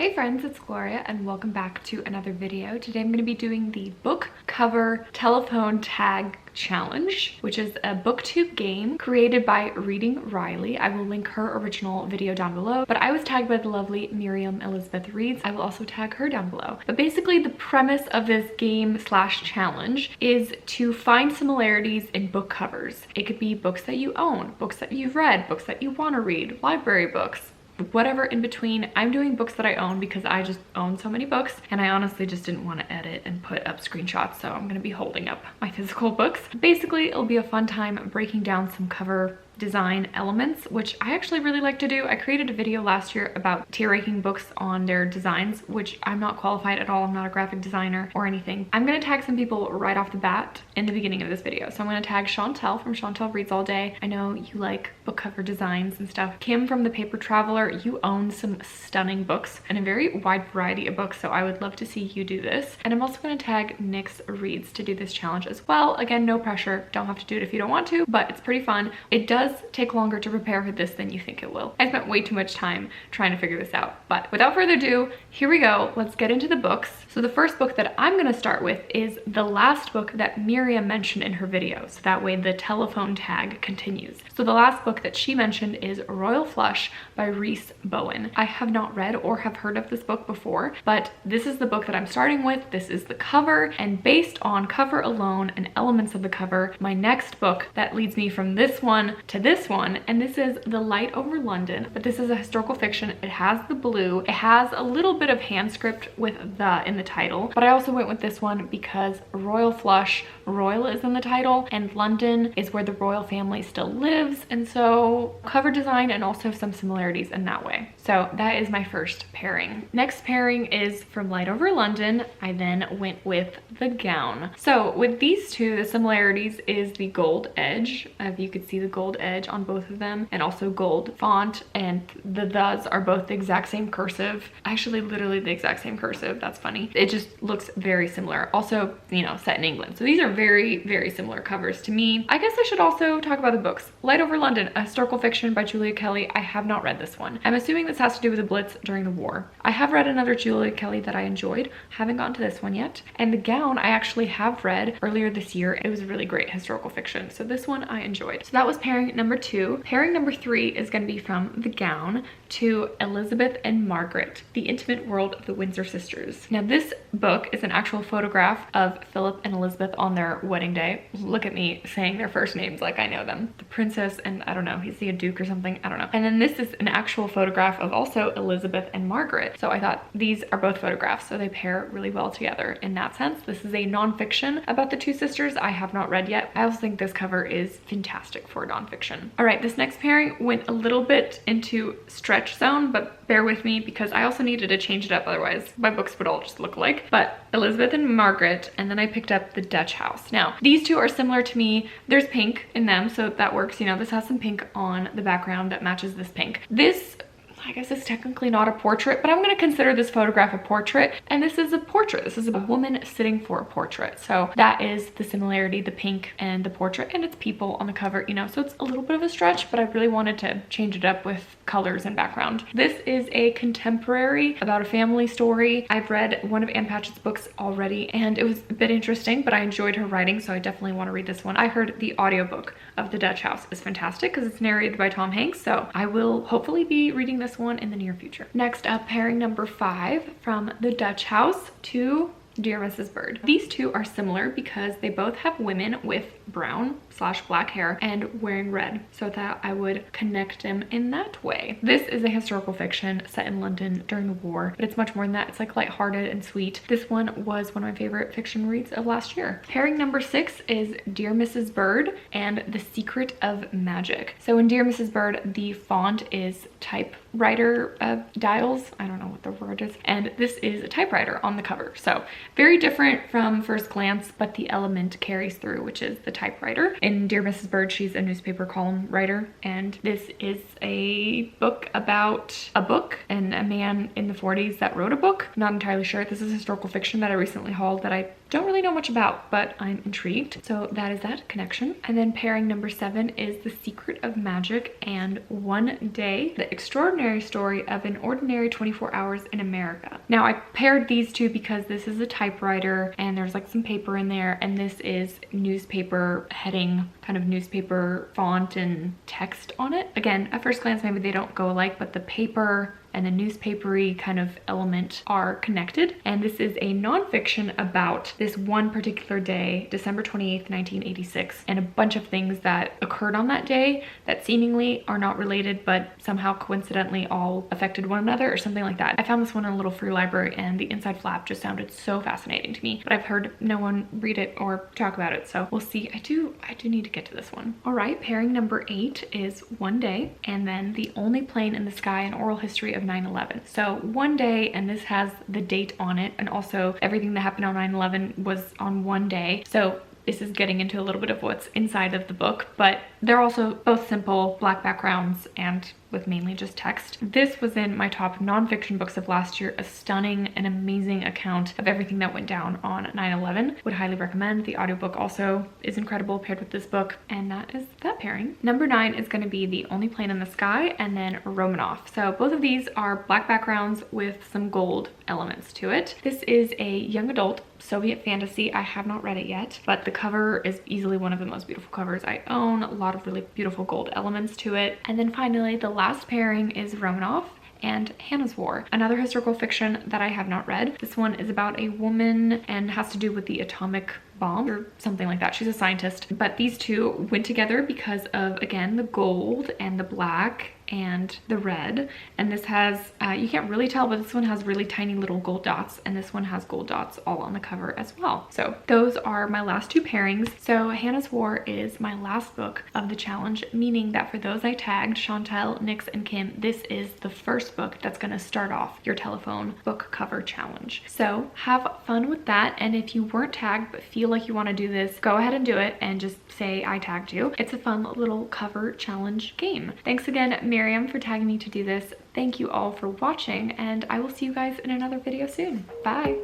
Hey friends, it's Gloria and welcome back to another video. Today I'm going to be doing the book cover telephone tag challenge, which is a booktube game created by Reading Riley. I will link her original video down below, but I was tagged by the lovely Miriam Elizabeth Reads. I will also tag her down below. But basically the premise of this game slash challenge is to find similarities in book covers. It could be books that you own, books that you've read, books that you want to read, library books, whatever in between. I'm doing books that I own because I just own so many books and I honestly just didn't want to edit and put up screenshots, so I'm going to be holding up my physical books. Basically, it'll be a fun time breaking down some cover design elements, which I actually really like to do. I created a video last year about tier ranking books on their designs, which I'm not qualified at all. I'm not a graphic designer or anything. I'm going to tag some people right off the bat in the beginning of this video. So I'm going to tag Chantel from Chantel Reads All Day. I know you like book cover designs and stuff. Kim from The Paper Traveler, you own some stunning books and a very wide variety of books, so I would love to see you do this. And I'm also going to tag Nyx Reads to do this challenge as well. Again, no pressure. Don't have to do it if you don't want to, but it's pretty fun. It does take longer to prepare for this than you think it will. I spent way too much time trying to figure this out, but without further ado, here we go. Let's get into the books. So the first book that I'm going to start with is the last book that Miriam mentioned in her video, so that way the telephone tag continues. So the last book that she mentioned is Royal Flush by Rhys Bowen. I have not read or have heard of this book before, but this is the book that I'm starting with. This is the cover, and based on cover alone and elements of the cover, my next book that leads me from this one to this one, and this is The Light Over London, but this is a historical fiction. It has the blue. It has a little bit of hand script with the in the title, but I also went with this one because Royal Flush, royal is in the title, and London is where the royal family still lives, and so cover design and also some similarities in that way. So that is my first pairing. Next pairing is from Light Over London. I then went with The Gown. So with these two, the similarities is the gold edge. If you could see the gold edge on both of them, and also gold font, and the thes are both the exact same cursive. Actually, literally the exact same cursive. That's funny. It just looks very similar. Also, you know, set in England. So these are very, very similar covers to me. I guess I should also talk about the books. Light Over London, a historical fiction by Julia Kelly. I have not read this one. I'm assuming this has to do with the Blitz during the war. I have read another Julia Kelly that I enjoyed. Haven't gotten to this one yet. And The Gown, I actually have read earlier this year. It was a really great historical fiction. So this one I enjoyed. So that was pairing number 2. Pairing number 3 is going to be from The Gown to Elizabeth and Margaret, The Intimate World of the Windsor Sisters. Now this book is an actual photograph of Philip and Elizabeth on their wedding day. Look at me saying their first names like I know them. The princess and I don't know, he's a duke or something, I don't know. And then this is an actual photograph of also Elizabeth and Margaret. So I thought these are both photographs, so they pair really well together in that sense. This is a nonfiction about the two sisters I have not read yet. I also think this cover is fantastic for nonfiction. All right, this next pairing went a little bit into stretch zone, but bear with me because I also needed to change it up, otherwise my books would all just look alike. But Elizabeth and Margaret, and then I picked up The Dutch House. Now these two are similar to me. There's pink in them, so that works. You know, this has some pink on the background that matches this pink. This, I guess it's technically not a portrait, but I'm going to consider this photograph a portrait, and this is a portrait. This is a woman sitting for a portrait. So that is the similarity, the pink and the portrait, and it's people on the cover, you know, so it's a little bit of a stretch, but I really wanted to change it up with colors and background. This is a contemporary about a family story. I've read one of Ann Patchett's books already, and it was a bit interesting, but I enjoyed her writing, so I definitely want to read this one. I heard the audiobook of The Dutch House is fantastic because it's narrated by Tom Hanks, so I will hopefully be reading this one in the near future. Next up, pairing number 5 from The Dutch House to Dear Mrs. Bird. These two are similar because they both have women with brown / black hair and wearing red, so that I would connect them in that way. This is a historical fiction set in London during the war, but it's much more than that. It's like lighthearted and sweet. This one was one of my favorite fiction reads of last year. Pairing number 6 is Dear Mrs. Bird and The Secret of Magic. So in Dear Mrs. Bird, the font is typewriter dials. I don't know what the word is. And this is a typewriter on the cover. So very different from first glance, but the element carries through, which is the typewriter. In Dear Mrs. Bird, she's a newspaper column writer, and this is a book about a book and a man in the 40s that wrote a book. Not entirely sure. This is historical fiction that I recently hauled that I don't really know much about, but I'm intrigued. So that is that connection. And then pairing number 7 is The Secret of Magic and One Day, The Extraordinary extraordinary story of an ordinary 24 hours in America. Now I paired these two because this is a typewriter and there's like some paper in there, and this is newspaper heading, kind of newspaper font and text on it. Again, at first glance maybe they don't go alike, but the paper and the newspapery kind of element are connected. And this is a nonfiction about this one particular day, December 28th, 1986, and a bunch of things that occurred on that day that seemingly are not related, but somehow coincidentally all affected one another or something like that. I found this one in a little free library and the inside flap just sounded so fascinating to me, but I've heard no one read it or talk about it, so we'll see. I do need to get to this one. All right, pairing number 8 is One Day, and then The Only Plane in the Sky, an oral history of 9/11. So one day, and this has the date on it, and also everything that happened on 9/11 was on one day. So this is getting into a little bit of what's inside of the book, but they're also both simple black backgrounds and with mainly just text. This was in my top nonfiction books of last year, a stunning and amazing account of everything that went down on 9/11. Would highly recommend. The audiobook also is incredible paired with this book, and that is that pairing. Number 9 is going to be The Only Plane in the Sky and then Romanoff. So both of these are black backgrounds with some gold elements to it. This is a young adult Soviet fantasy. I have not read it yet, but the cover is easily one of the most beautiful covers I own. A lot of really beautiful gold elements to it. And then finally, the last pairing is Romanoff and Hannah's War, another historical fiction that I have not read. This one is about a woman and has to do with the atomic bomb or something like that. She's a scientist, but these two went together because of, again, the gold and the black and the red. And this has, you can't really tell, but this one has really tiny little gold dots, and this one has gold dots all on the cover as well. So those are my last two pairings. So Hannah's War is my last book of the challenge, meaning that for those I tagged, Chantel, Nix, and Kim, this is the first book that's gonna start off your telephone book cover challenge. So have fun with that, and if you weren't tagged but feel like you want to do this, go ahead and do it and just say I tagged you. It's a fun little cover challenge game. Thanks again, Miriam, for tagging me to do this. Thank you all for watching, and I will see you guys in another video soon. Bye.